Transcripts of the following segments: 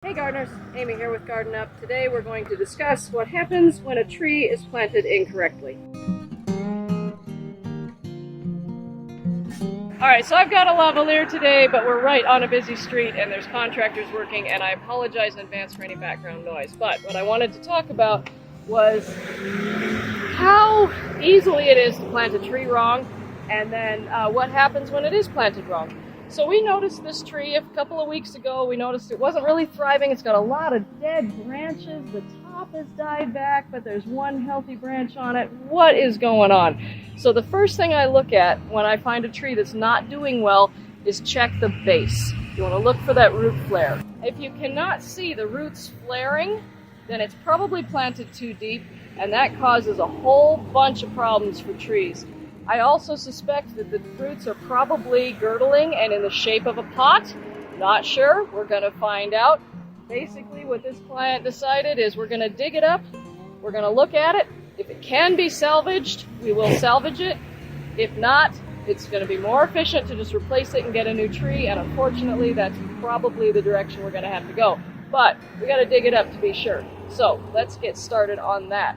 Hey gardeners, Amy here with Garden Up. Today we're going to discuss what happens when a tree is planted incorrectly. Alright, so I've got a lavalier today, but we're right on a busy street and there's contractors working, and I apologize in advance for any background noise. But what I wanted to talk about was how easily it is to plant a tree wrong, and then what happens when it is planted wrong. So we noticed this tree a couple of weeks ago. We noticed it wasn't really thriving. It's got a lot of dead branches. The top has died back, but there's one healthy branch on it. What is going on? So the first thing I look at when I find a tree that's not doing well is check the base. You want to look for that root flare. If you cannot see the roots flaring, then it's probably planted too deep, and that causes a whole bunch of problems for trees. I also suspect that the roots are probably girdling and in the shape of a pot. Not sure. We're going to find out. Basically, what this client decided is we're going to dig it up. We're going to look at it. If it can be salvaged, we will salvage it. If not, it's going to be more efficient to just replace it and get a new tree. And unfortunately, that's probably the direction we're going to have to go. But we got to dig it up to be sure. So let's get started on that.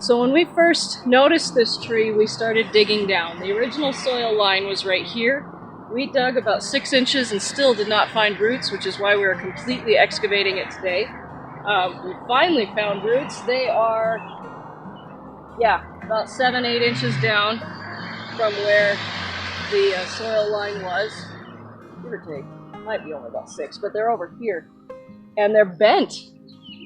So when we first noticed this tree, we started digging down. The original soil line was right here. We dug about 6 inches and still did not find roots, which is why we are completely excavating it today. We finally found roots. They are, about 7-8 inches down from where the soil line was. Give or take. Might be only about 6, but they're over here. And they're bent.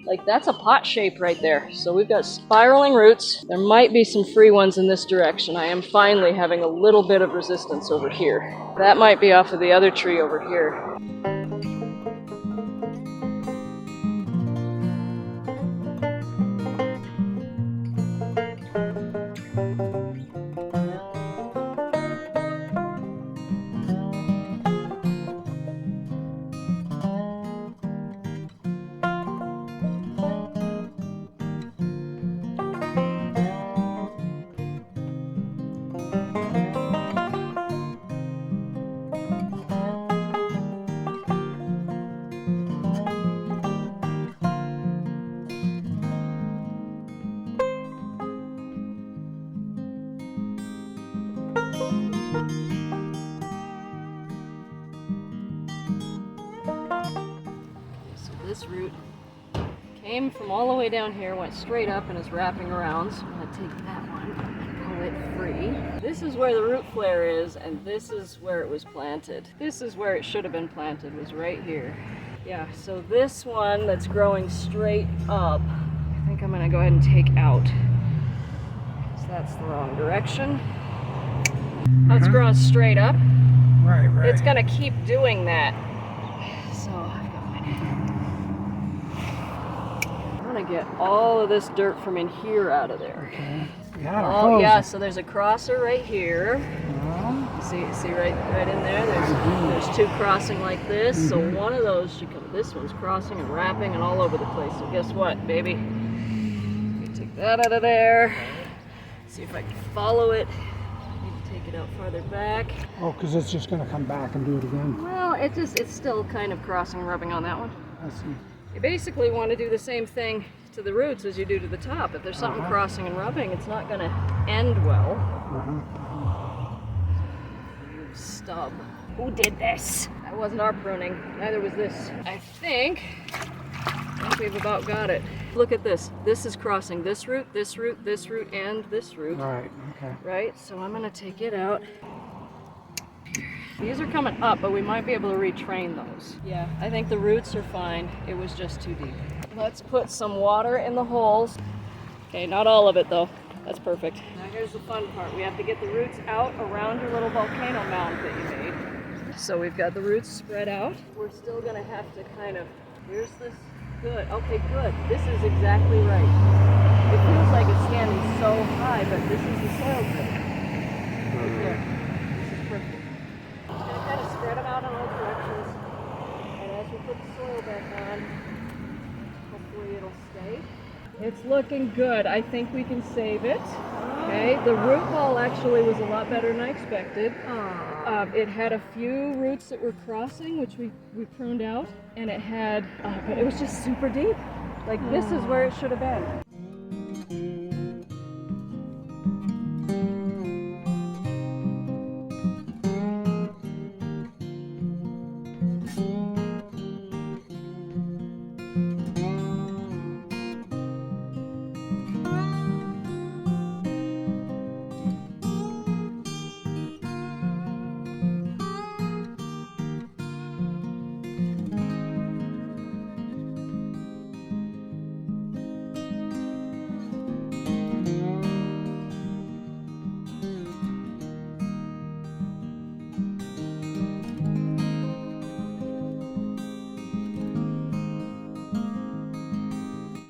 Like, that's a pot shape right there. So we've got spiraling roots. There might be some free ones in this direction. I am finally having a little bit of resistance over here. That might be off of the other tree over here. This root came from all the way down here, went straight up and is wrapping around. So I'm going to take that one and pull it free. This is where the root flare is, and this is where it was planted. This is where it should have been planted, was right here. Yeah, so this one that's growing straight up, I think I'm going to go ahead and take out. So that's the wrong direction. Oh, it's growing straight up. Right. It's going to keep doing that. So I'm gonna get all of this dirt from in here out of there. Okay. Oh yeah, so there's a crosser right here. See right in there. There's two crossing like this. So one of those should come. This one's crossing and wrapping and all over the place. So guess what, baby? Let me take that out of there. See if I can follow it. I need to take it out farther back. Oh, because it's just going to come back and do it again. Well, it's still kind of crossing, rubbing on that one. I see. You basically want to do the same thing to the roots as you do to the top. If there's something crossing and rubbing, it's not going to end well. Stub. Who did this? That wasn't our pruning. Neither was this. I think we've about got it. Look at this. This is crossing this root, this root, this root, and this root. Right, okay. Right? So I'm going to take it out. These are coming up, but we might be able to retrain those. Yeah, I think the roots are fine. It was just too deep. Let's put some water in the holes. Okay, not all of it though. That's perfect. Now here's the fun part. We have to get the roots out around your little volcano mound that you made. So we've got the roots spread out. We're still gonna have to kind of, here's this, good, okay, good. This is exactly right. It feels like it's standing so high, but this is the soil grid. Right there. This is perfect. Just going to kind of spread them out in all directions. And as we put the soil back on, hopefully it'll stay. It's looking good. I think we can save it. Okay, the root ball actually was a lot better than I expected. It had a few roots that were crossing, which we pruned out, and it had, but it was just super deep. Like this is where it should have been.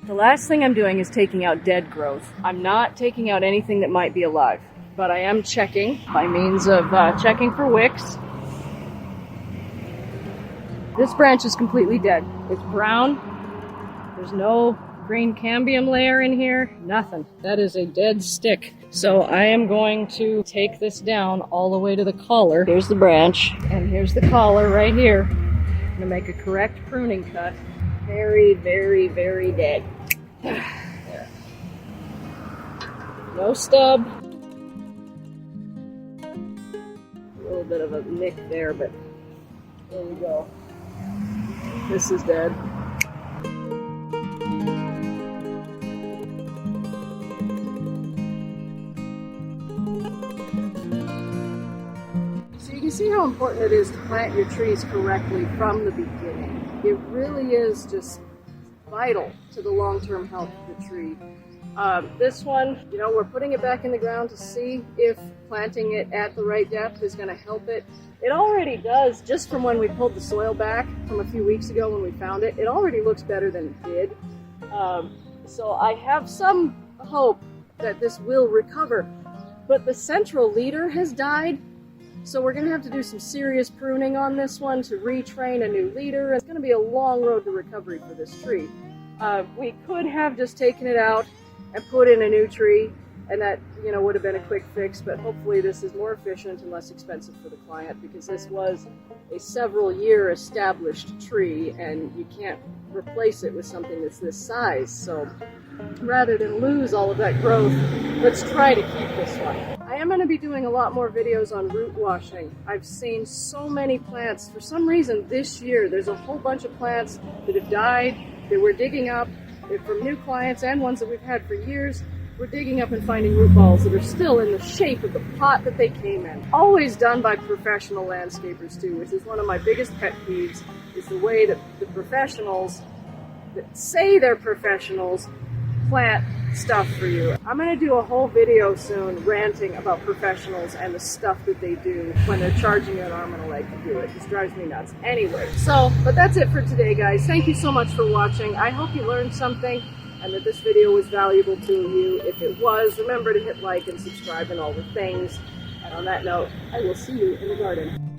The last thing I'm doing is taking out dead growth. I'm not taking out anything that might be alive, but I am checking by means of checking for wicks. This branch is completely dead. It's brown. There's no green cambium layer in here, nothing. That is a dead stick. So I am going to take this down all the way to the collar. Here's the branch, and here's the collar right here. I'm gonna make a correct pruning cut. Very, very, very dead. There. No stub. A little bit of a nick there, but there we go. This is dead. So you can see how important it is to plant your trees correctly from the beginning. It really is just vital to the long-term health of the tree. This one, you know, we're putting it back in the ground to see if planting it at the right depth is going to help it. It already does, just from when we pulled the soil back from a few weeks ago when we found it. It already looks better than it did. So I have some hope that this will recover. But the central leader has died. So we're going to have to do some serious pruning on this one to retrain a new leader. It's going to be a long road to recovery for this tree. We could have just taken it out and put in a new tree, and that, you know, would have been a quick fix, but hopefully this is more efficient and less expensive for the client, because this was a several-year established tree and you can't replace it with something that's this size. So rather than lose all of that growth, let's try to keep this one. I am going to be doing a lot more videos on root washing. I've seen so many plants. For some reason this year, there's a whole bunch of plants that have died, that we're digging up. They're from new clients and ones that we've had for years. We're digging up and finding root balls that are still in the shape of the pot that they came in. Always done by professional landscapers too, which is one of my biggest pet peeves, is the way that the professionals that say they're professionals plant stuff for you. I'm going to do a whole video soon ranting about professionals and the stuff that they do when they're charging you an arm and a leg to do it. It just drives me nuts. Anyway, but that's it for today, guys. Thank you so much for watching. I hope you learned something and that this video was valuable to you. If it was, remember to hit like and subscribe and all the things. And on that note, I will see you in the garden.